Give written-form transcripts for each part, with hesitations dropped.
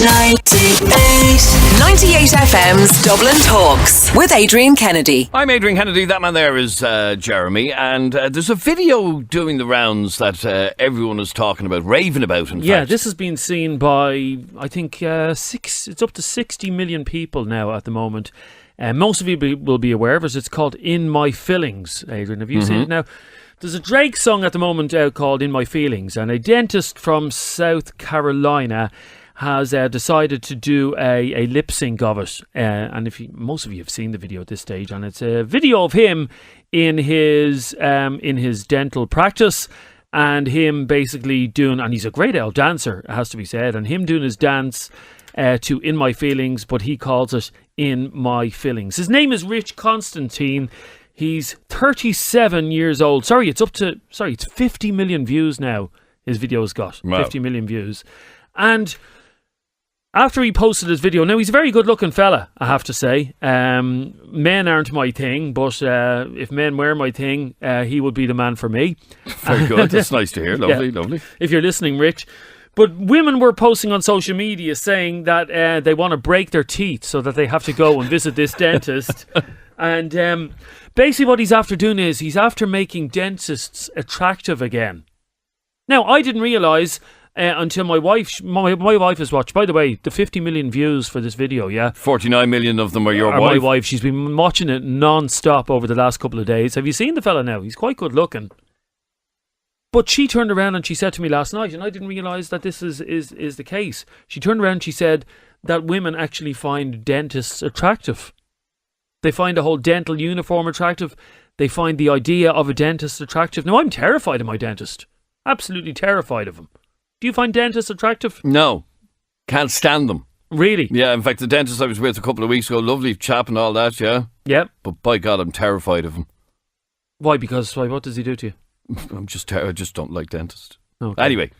98FM's Dublin Talks with Adrian Kennedy. I'm Adrian Kennedy. That man there is Jeremy. And there's a video doing the rounds that everyone is talking about, raving about, in fact. This has been seen by, I think, it's up to 60 million people now at the moment. Most of you will be aware of it. It's called In My Fillings, Adrian. Have you seen it now? There's a Drake song at the moment out called In My Feelings, and a dentist from South Carolina has decided to do a lip sync of it. And most of you have seen the video at this stage, and it's a video of him in his dental practice, and him basically doing, and he's a great old dancer, it has to be said, and him doing his dance to In My Feelings, but he calls it In My Fillings. His name is Rich Constantine. He's 37 years old. It's 50 million views now. His video's got 50 million views. And after he posted his video, now he's a very good looking fella, I have to say. Men aren't my thing, but if men were my thing, he would be the man for me. Very good. That's nice to hear. Lovely, lovely. If you're listening, Rich. But women were posting on social media saying that they want to break their teeth so that they have to go and visit this dentist. And basically what he's after doing is he's after making dentists attractive again. Now, I didn't realise until my wife has watched. By the way, the 50 million views for this video, 49 million of them are your wife. My wife. She's been watching it non-stop over the last couple of days. Have you seen the fella now? He's quite good looking. But she turned around and she said to me last night, and I didn't realise that this is the case. She turned around and she said that women actually find dentists attractive. They find the whole dental uniform attractive. They find the idea of a dentist attractive. Now, I'm terrified of my dentist. Absolutely terrified of him. Do you find dentists attractive? No. Can't stand them. Really? Yeah, in fact, the dentist I was with a couple of weeks ago, lovely chap and all that, yeah. Yeah. But by God, I'm terrified of him. Why? What does he do to you? I just don't like dentists. Okay. Anyway,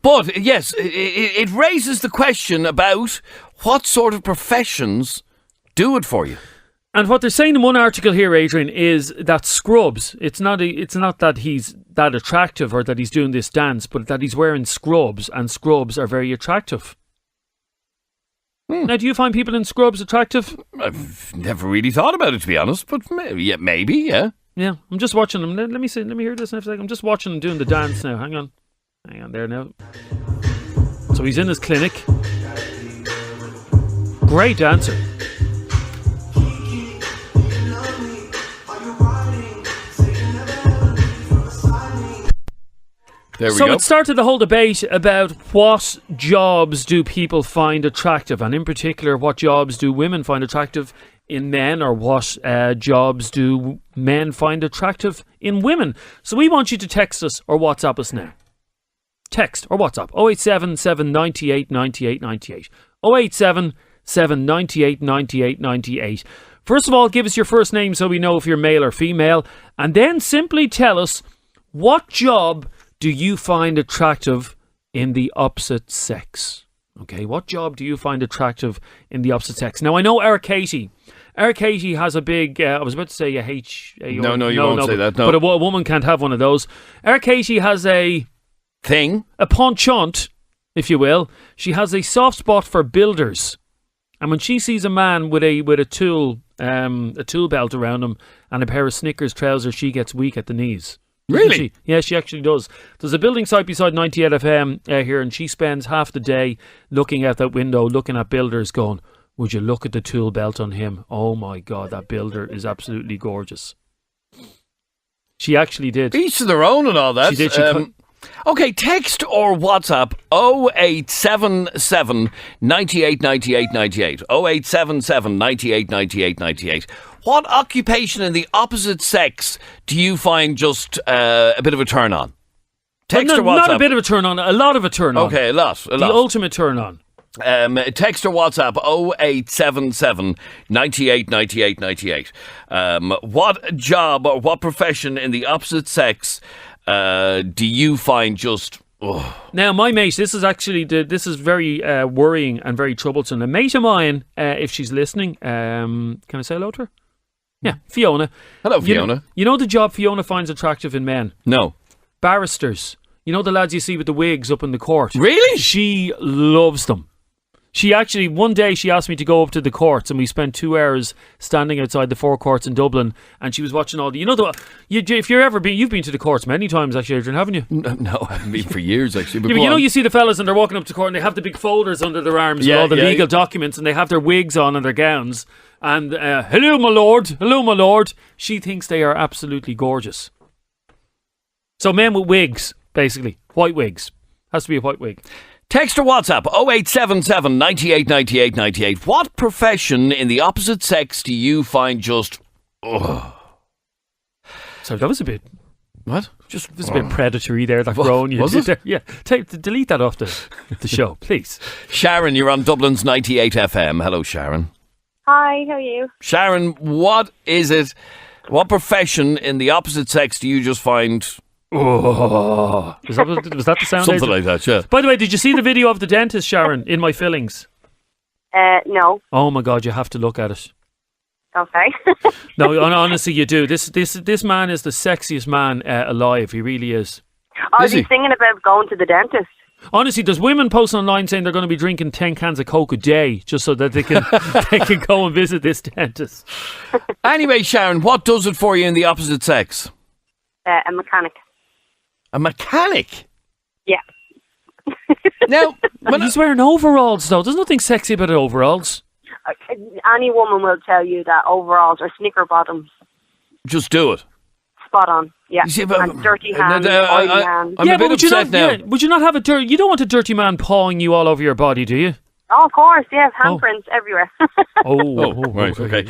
but yes, it raises the question about what sort of professions do it for you. And what they're saying in one article here, Adrian, is that scrubs, it's not that he's that attractive or that he's doing this dance, but that he's wearing scrubs, and scrubs are very attractive. Now, do you find people in scrubs attractive? I've never really thought about it, to be honest, but maybe, yeah. Yeah, I'm just watching them. Let me hear this in a second. I'm just watching them doing the dance now. Hang on there now. So he's in his clinic. Great dancer. There we go. So it started the whole debate about what jobs do people find attractive, and in particular, what jobs do women find attractive in men, or what jobs do men find attractive in women. So we want you to text us or WhatsApp us now. Text or WhatsApp 087 798 98 98. 087 798 98 98. First of all, give us your first name so we know if you're male or female, and then simply tell us what job do you find attractive in the opposite sex? Okay, what job do you find attractive in the opposite sex? Now, I know Eric Katie has a big, I was about to say a H. No, you won't say that, no. But a woman can't have one of those. Eric Katie has a penchant, if you will. She has a soft spot for builders. And when she sees a man with a tool belt around him and a pair of Snickers trousers, she gets weak at the knees. Really? Yeah, she actually does. There's a building site beside 98FM here, and she spends half the day looking out that window, looking at builders, going, would you look at the tool belt on him? Oh my God, that builder is absolutely gorgeous. She actually did. Each to their own and all that. She did. Okay, text or WhatsApp 0877 98 98 98. 0877 98 98 98. What occupation in the opposite sex do you find just a bit of a turn on? Text or WhatsApp? Not a bit of a turn on, a lot of a turn on. Okay, a lot. The ultimate turn on. Text or WhatsApp 0877 98 98 98. What job or what profession in the opposite sex do you find just... Now, my mate, this is very worrying and very troublesome. A mate of mine, if she's listening, can I say hello to her? Yeah, Fiona. Hello, Fiona. You know the job Fiona finds attractive in men? No. Barristers. You know the lads you see with the wigs up in the court? Really? She loves them. One day she asked me to go up to the courts, and we spent 2 hours standing outside the four courts in Dublin, and she was watching all the, if you've been to the courts many times actually, Adrian, haven't you? No, I haven't been for years actually. But you see the fellas and they're walking up to court and they have the big folders under their arms with all the legal documents, and they have their wigs on and their gowns, and hello my lord. She thinks they are absolutely gorgeous. So men with wigs, basically, white wigs. Has to be a white wig. Text or WhatsApp 0877 98 98 98. What profession in the opposite sex do you find just... Sorry, that was a bit... What? Just a bit predatory there, that groan you did there. Yeah, delete that off the show, please. Sharon, you're on Dublin's 98FM. Hello, Sharon. Hi, how are you? Sharon, what is it? What profession in the opposite sex do you just find... Oh, was that the sound? Something like that, yeah. By the way, did you see the video of the dentist, Sharon, in my fillings? No. Oh my God, you have to look at it. Okay. No, honestly, you do. This man is the sexiest man alive. He really is. Oh, is he singing about going to the dentist? Honestly, there's women posting online saying they're going to be drinking 10 cans of Coke a day just so that they can go and visit this dentist. Anyway, Sharon, what does it for you in the opposite sex? A mechanic. A mechanic? Yeah. Now, he's wearing overalls, though. There's nothing sexy about overalls. Any woman will tell you that overalls are snicker bottoms. Just do it. Spot on. Yeah. You see, but, and dirty hands, oily hands. I'm a bit upset now. Yeah, would you not have you don't want a dirty man pawing you all over your body, do you? Oh, of course, yes. Handprints everywhere. Right, okay.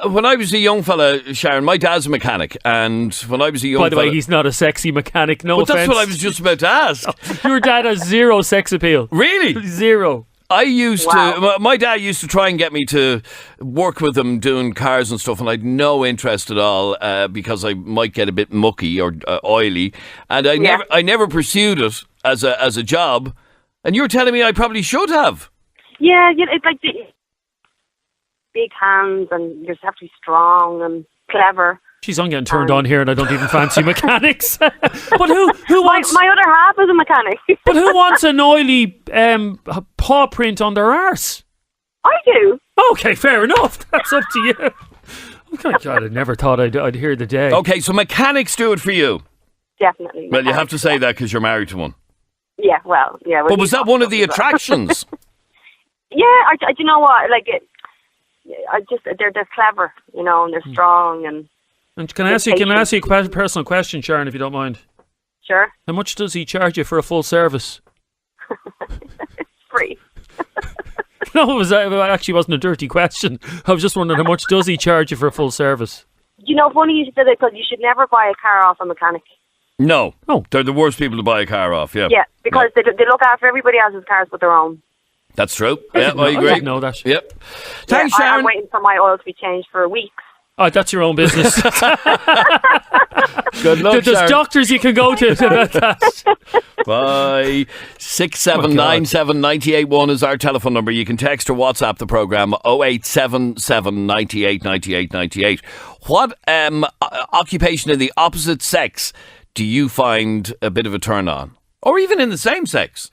When I was a young fella, Sharon, my dad's a mechanic, and when I was a young fella... By the way, he's not a sexy mechanic, no offence. But that's what I was just about to ask. Your dad has zero sex appeal. Really? Zero. My dad used to try and get me to work with him doing cars and stuff, and I'd no interest at all because I might get a bit mucky or oily, and I never pursued it as a job. And you're telling me I probably should have. Yeah, it's like the big hands, and you just have to be strong and clever. She's on getting turned on here, and I don't even fancy mechanics. But who wants... My other half is a mechanic. But who wants an oily paw print on their arse? I do. Okay, fair enough. That's up to you. Oh, God, I never thought I'd hear the day. Okay, so mechanics do it for you? Definitely. Well, you have to say that because you're married to one. Yeah, well, yeah. But was that one of the attractions? Yeah, you know what? Like they're clever, and they're strong and can I ask you a personal question, Sharon, if you don't mind? Sure. How much does he charge you for a full service? It's free. No, it actually wasn't a dirty question. I was just wondering how much does he charge you for a full service? Funny you said it, because you should never buy a car off a mechanic. No. They're the worst people to buy a car off, yeah. Yeah, because they look after everybody else's cars but their own. That's true. Yeah, I agree. I didn't know that. Yep. Thanks, Sharon. I'm waiting for my oil to be changed for weeks. Oh, that's your own business. Good luck, There's doctors you can go to about that. Bye. 6797981 is our telephone number. You can text or WhatsApp the programme 0877 98 98 98. What occupation in the opposite sex do you find a bit of a turn on? Or even in the same sex?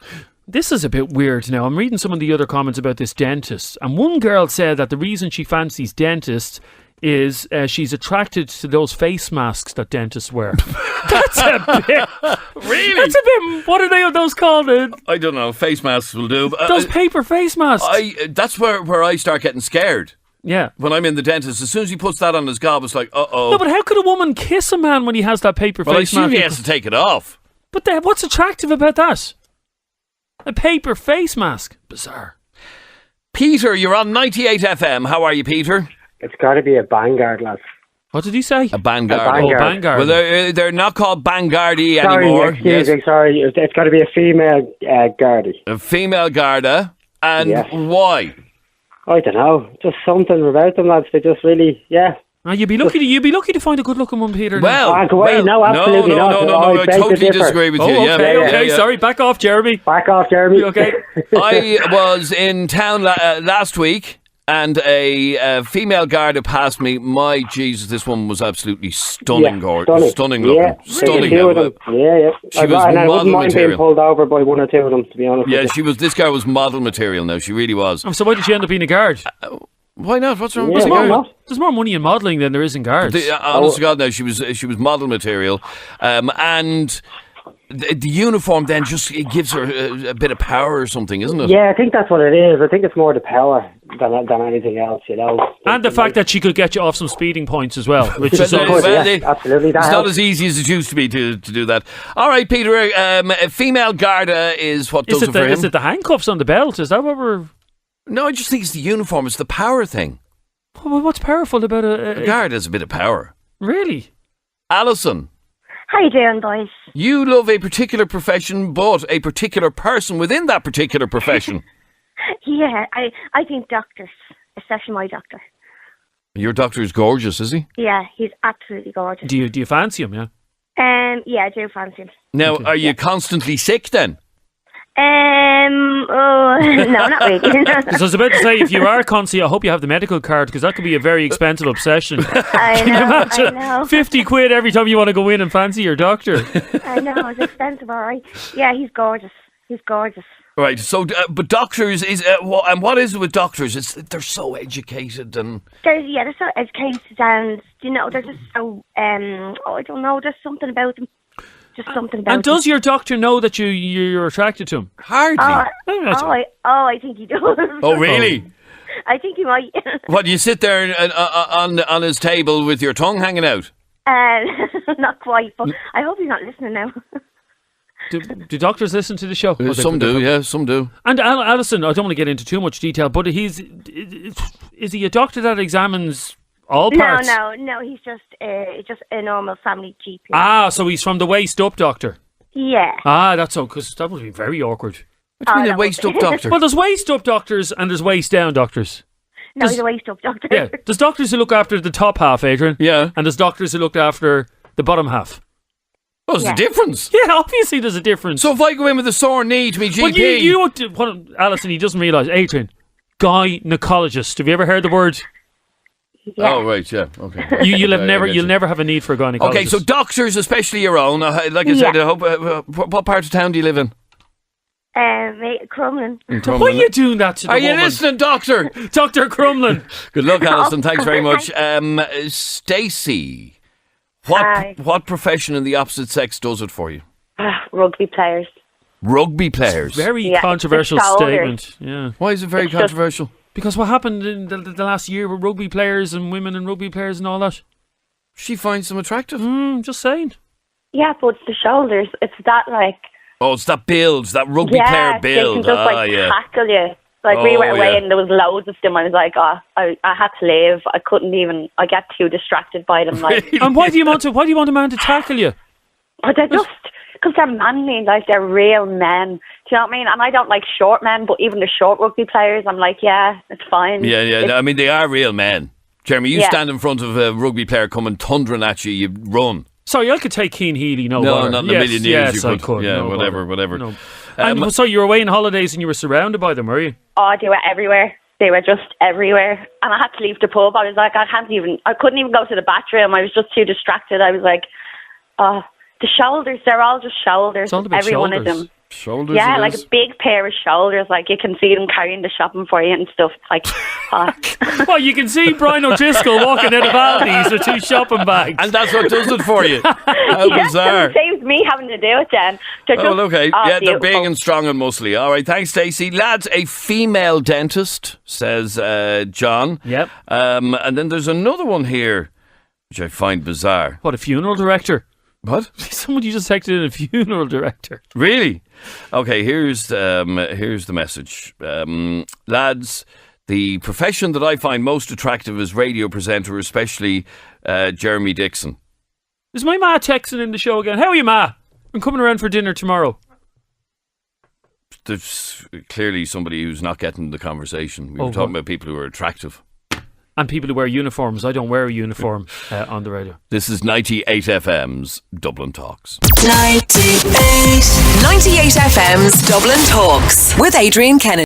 This is a bit weird now. I'm reading some of the other comments about this dentist, and one girl said that the reason she fancies dentists is she's attracted to those face masks that dentists wear. That's a bit... Really? That's a bit... What are those called? I don't know. Face masks will do. Those paper face masks. That's where I start getting scared. Yeah. When I'm in the dentist, as soon as he puts that on his gob, it's like, uh-oh. No, but how could a woman kiss a man when he has that paper face mask? I assume he has to take it off. But what's attractive about that? A paper face mask. Bizarre. Peter, you're on 98FM. How are you, Peter? It's got to be a Vanguard, lads. What did he say? A Vanguard. A Vanguard. Oh, Vanguard. Well, they're not called Vanguardi anymore. Excuse me, sorry. It's got to be a female Gardaí. A female Garda. And why? I don't know. Just something about them, lads. They just really, You'd be lucky to find a good-looking one, Peter. No, absolutely not. I totally disagree with you. Okay, sorry. Back off, Jeremy. Okay. Okay. I was in town last week, And a female Garda passed me. My Jesus, this woman was absolutely stunning, stunning looking. Yeah, Stunning. She was She was and I model wouldn't mind material. being pulled over by one or two of them, to be honest. Yeah, with you. this girl was model material now. She really was. So why did she end up being a guard? Why not? What's wrong with Yeah, the why guard? not? There's more money in modelling than there is in guards. Honest to God, now she was model material, and the uniform then just it gives her a bit of power or something, isn't it? Yeah, I think that's what it is. I think it's more the power than anything else, you know. And the fact that she could get you off some speeding points as well, which is Well, always... absolutely. It's not as easy as it used to be to do that. All right, Peter, a female Garda is what does it for him. Is it the handcuffs on the belt? Is that what we're... No, I just think it's the uniform. It's the power thing. What's powerful about A guard has a bit of power. Really? Alison, How you doing, boys? you love a particular profession, but a particular person within that particular profession. Yeah, I think doctors, especially my doctor. Your doctor is gorgeous, is he? Yeah, he's absolutely gorgeous. Do you fancy him, yeah? Yeah, I do fancy him. Now, are you constantly sick then? No, not really. Because I was about to say, if you are concy, I hope you have the medical card, because that could be a very expensive obsession. I know. 50 quid every time you want to go in and fancy your doctor. I know, it's expensive, all right. Yeah, he's gorgeous. He's gorgeous. Right, so, but doctors is, and what is it with doctors? They're so educated and... They're so educated and, they're just so, I don't know, there's something about them. Just something about And does your doctor know that you're attracted to him? Hardly. I think he does. Oh, really? I think he might. What, you sit there on his table with your tongue hanging out? Not quite, but I hope he's not listening now. Do doctors listen to the show? Some do, yeah, some do. And Alison, I don't want to get into too much detail, but is he a doctor that examines all parts? No, he's just a normal family GP. Ah, so he's from the waist up doctor. Yeah. Ah, that's so, because that would be very awkward. What do you mean a waist-up doctor? Well, there's waist-up doctors and there's waist-down doctors. No, he's a waist-up doctor. Yeah, there's doctors who look after the top half, Adrian. Yeah. And there's doctors who look after the bottom half. Oh, there's a difference. Yeah, obviously there's a difference. So if I go in with a sore knee to me GP... But what Alison, he doesn't realise, Adrian, gynecologist. Have you ever heard the word? Yeah. Oh, right, yeah, okay. You'll never have a need for a gynecologist. Okay, so doctors, especially your own, like I said, I hope, what part of town do you live in? Crumlin. Why are you doing that to the woman? Are you listening, doctor? Dr. Crumlin. Good luck, Alison. Thanks very much. Stacey, what profession in the opposite sex does it for you? Rugby players. Rugby players. Very controversial statement. Yeah. Why is it very controversial? Because what happened in the last year with rugby players and women and rugby players and all that? She finds them attractive. Just saying. Yeah, but it's the shoulders. It's that Oh, it's that build, that rugby player build. They can just tackle you. We were away and there was loads of them. I was like, I had to leave. I couldn't even. I get too distracted by them. Really? And why do you want a man to tackle you? They're just because they're manly. They're real men. Do you know what I mean? And I don't like short men, but even the short rugby players, I'm like, yeah, it's fine. Yeah. I mean, they are real men. Jeremy, you stand in front of a rugby player coming thundering at you, you run. Sorry, I could take Keane Healy, not in a million years. Yes, I could. Yeah, no whatever. No. And so you were away on holidays and you were surrounded by them, were you? Oh, they were everywhere. They were just everywhere. And I had to leave the pub. I was like, I couldn't even go to the bathroom. I was just too distracted. I was like, the shoulders, they're all just shoulders. It's all about every shoulders. one of them. Shoulders. Yeah, like a big pair of shoulders. Like you can see them carrying the shopping for you and stuff. It's like, Well, you can see Brian O'Driscoll walking out of Aldi's with 2 shopping bags. And that's what does it for you. How bizarre. It saves me having to do it then. They're big and strong and muscly. All right, thanks, Stacey. Lads, a female dentist, says John. Yep. And then there's another one here, which I find bizarre. What, a funeral director? What? Someone you just texted in, a funeral director. Really? Okay, here's the message. Lads, the profession that I find most attractive is radio presenter, especially Jeremy Dixon. Is my ma texting in the show again? How are you, ma? I'm coming around for dinner tomorrow. There's clearly somebody who's not getting the conversation. We were talking about people who are attractive. And people who wear uniforms. I don't wear a uniform on the radio. This is 98FM's Dublin Talks. 98FM's Dublin Talks with Adrian Kennedy.